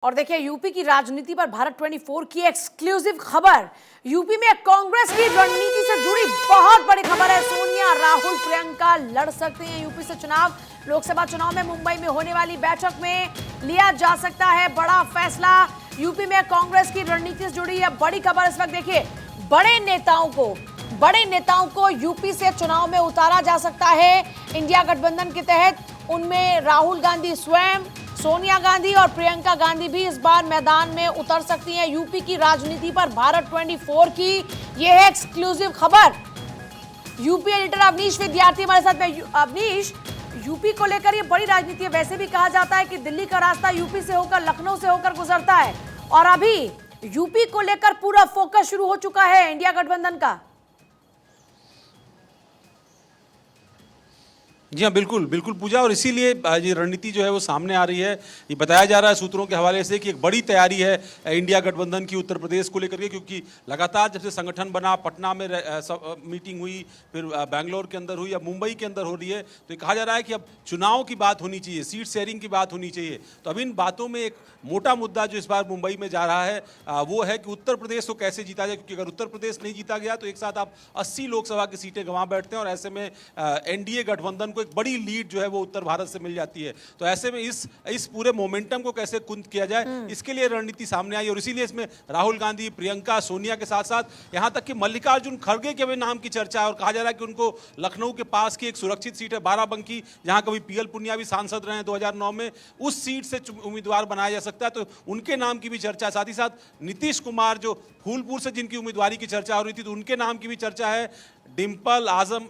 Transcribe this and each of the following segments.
और देखिए यूपी की राजनीति पर भारत 24 की एक्सक्लूसिव खबर। यूपी में कांग्रेस की रणनीति से जुड़ी बहुत बड़ी खबर है। सोनिया, राहुल, प्रियंका लड़ सकते हैं यूपी से चुनाव। लोकसभा चुनाव में मुंबई में होने वाली बैठक में लिया जा सकता है बड़ा फैसला। यूपी में कांग्रेस की रणनीति से जुड़ी है बड़ी खबर। इस वक्त देखिए बड़े नेताओं को यूपी से चुनाव में उतारा जा सकता है। इंडिया गठबंधन के तहत उनमें राहुल गांधी स्वयं, सोनिया गांधी और प्रियंका गांधी भी इस बार मैदान में उतर सकती हैं। यूपी की राजनीति पर भारत 24 की यह है एक्सक्लूसिव खबर। यूपी एडिटर अवनीश विद्यार्थी हमारे साथ में। अवनीश, यूपी को लेकर ये बड़ी राजनीति है। वैसे भी कहा जाता है कि दिल्ली का रास्ता यूपी से होकर, लखनऊ से होकर गुजरता है, और अभी यूपी को लेकर पूरा फोकस शुरू हो चुका है इंडिया गठबंधन का। जी हाँ, बिल्कुल बिल्कुल पूजा, और इसीलिए ये रणनीति जो है वो सामने आ रही है। ये बताया जा रहा है सूत्रों के हवाले से कि एक बड़ी तैयारी है इंडिया गठबंधन की उत्तर प्रदेश को लेकर के, क्योंकि लगातार जब से संगठन बना, पटना में मीटिंग हुई, फिर बेंगलोर के अंदर हुई, अब मुंबई के अंदर हो रही है, तो ये कहा जा रहा है कि अब चुनाव की बात होनी चाहिए, सीट शेयरिंग की बात होनी चाहिए। तो अब इन बातों में एक मोटा मुद्दा जो इस बार मुंबई में जा रहा है वो है कि उत्तर प्रदेश को कैसे जीता जाए, क्योंकि अगर उत्तर प्रदेश नहीं जीता गया तो एक साथ आप 80 लोकसभा की सीटें गंवा बैठते हैं, और ऐसे में एनडीए गठबंधन एक बड़ी लीड जो है वो उत्तर भारत से मिल जाती है। तो ऐसे में इस पूरे मोमेंटम को कैसे कुंद किया जाए, इसके लिए रणनीति सामने आई, और इसीलिए इसमें राहुल गांधी, प्रियंका, सोनिया के साथ साथ यहां तक कि मल्लिकार्जुन खड़गे के भी नाम की चर्चा है, और कहा जा रहा है कि उनको लखनऊ के पास की एक सुरक्षित सीट है बाराबंकी, जहां कभी पीएल पुनिया भी सांसद रहे हैं 2009 में, उस सीट से उम्मीदवार बनाया जा सकता है, तो उनके नाम की भी चर्चा है। साथ ही साथ नीतीश कुमार जो फूलपुर से जिनकी उम्मीदवारी की चर्चा हो रही थी, तो उनके नाम की भी चर्चा है। डिंपल आजम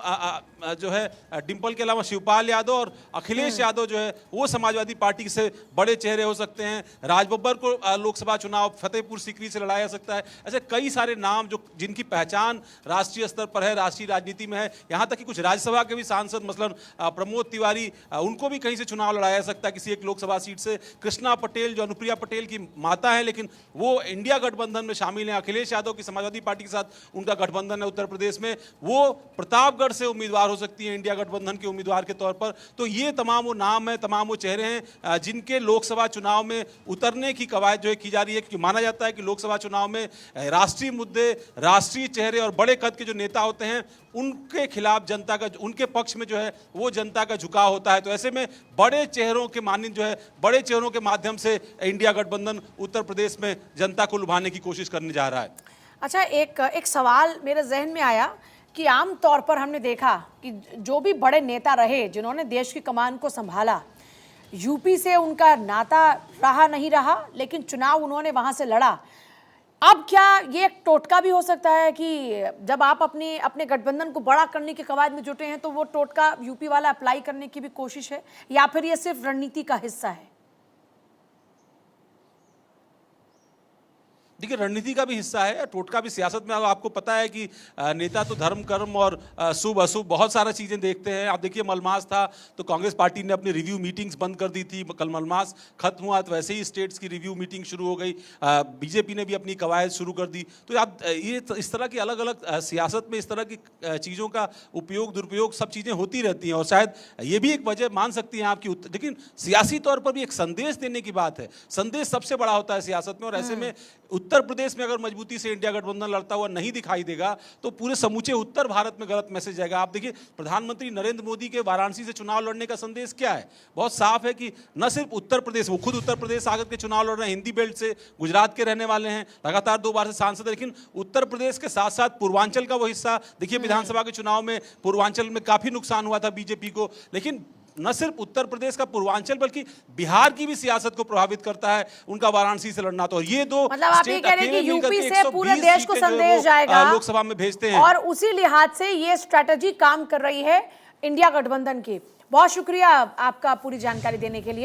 जो है, डिंपल के अलावा शिवपाल यादव और अखिलेश यादव जो है वो समाजवादी पार्टी से बड़े चेहरे हो सकते हैं। राजबब्बर को लोकसभा चुनाव फतेहपुर सीकरी से लड़ाया जा सकता है। ऐसे कई सारे नाम जो जिनकी पहचान राष्ट्रीय स्तर पर है, राष्ट्रीय राजनीति में है। यहाँ तक कि कुछ राज्यसभा के भी सांसद, मसलन प्रमोद तिवारी, उनको भी कहीं से चुनाव लड़ाया जा सकता है किसी एक लोकसभा सीट से। कृष्णा पटेल जो अनुप्रिया पटेल की माता है, लेकिन वो इंडिया गठबंधन में शामिल हैं। अखिलेश यादव की समाजवादी पार्टी के साथ उनका गठबंधन है उत्तर प्रदेश में, वो प्रतापगढ़ से उम्मीदवार हो सकती है इंडिया गठबंधन के उम्मीदवार के तौर पर। तो ये तमाम वो नाम है, तमाम वो चेहरे हैं जिनके लोकसभा चुनाव में उतरने की कवायद जो है की जा रही है, क्योंकि माना जाता है कि लोकसभा चुनाव में राष्ट्रीय मुद्दे, राष्ट्रीय चेहरे और बड़े कद के जो नेता होते हैं उनके खिलाफ जनता का, उनके पक्ष में जो है वो जनता का झुकाव होता है। तो ऐसे में बड़े चेहरों के मानिंद जो है, बड़े चेहरों के माध्यम से इंडिया गठबंधन उत्तर प्रदेश में जनता को लुभाने की कोशिश करने जा रहा है। अच्छा, एक सवाल मेरे जहन में आया कि आम तौर पर हमने देखा कि जो भी बड़े नेता रहे जिन्होंने देश की कमान को संभाला, यूपी से उनका नाता रहा नहीं रहा, लेकिन चुनाव उन्होंने वहां से लड़ा। अब क्या ये एक टोटका भी हो सकता है कि जब आप अपने गठबंधन को बड़ा करने की कवायद में जुटे हैं तो वो टोटका यूपी वाला अप्लाई करने की भी कोशिश है, या फिर ये सिर्फ रणनीति का हिस्सा है? देखिए, रणनीति का भी हिस्सा है, टोटका भी। सियासत में आपको पता है कि नेता तो धर्म कर्म और शुभ अशुभ बहुत सारा चीज़ें देखते हैं। आप देखिए, मलमास था तो कांग्रेस पार्टी ने अपनी रिव्यू मीटिंग्स बंद कर दी थी। कल मलमास खत्म हुआ तो वैसे ही स्टेट्स की रिव्यू मीटिंग शुरू हो गई। बीजेपी ने भी अपनी कवायद शुरू कर दी। तो आप ये इस तरह की अलग अलग सियासत में इस तरह की चीज़ों का उपयोग दुरुपयोग सब चीज़ें होती रहती हैं, और शायद ये भी एक वजह मान सकती हैं आपकी। लेकिन सियासी तौर पर भी एक संदेश देने की बात है। संदेश सबसे बड़ा होता है सियासत में, और ऐसे में उत्तर प्रदेश में अगर मजबूती से इंडिया गठबंधन लड़ता हुआ नहीं दिखाई देगा तो पूरे समूचे उत्तर भारत में गलत मैसेज जाएगा। आप देखिए, प्रधानमंत्री नरेंद्र मोदी के वाराणसी से चुनाव लड़ने का संदेश क्या है? बहुत साफ है कि न सिर्फ उत्तर प्रदेश, वो खुद उत्तर प्रदेश आकर के चुनाव लड़ रहे हैं, हिंदी बेल्ट से, गुजरात के रहने वाले हैं, लगातार 2 बार से सांसद है, लेकिन उत्तर प्रदेश के साथ साथ पूर्वांचल का वो हिस्सा देखिए। विधानसभा के चुनाव में पूर्वांचल में काफी नुकसान हुआ था बीजेपी को, लेकिन न सिर्फ उत्तर प्रदेश का पूर्वांचल बल्कि बिहार की भी सियासत को प्रभावित करता है उनका वाराणसी से लड़ना। तो ये दो मतलब आप ये कह रहे हैं कि यूपी से पूरे देश को संदेश जाएगा लोकसभा में भेजते हैं, और उसी लिहाज से ये स्ट्रेटजी काम कर रही है इंडिया गठबंधन की। बहुत शुक्रिया आपका पूरी जानकारी देने के लिए।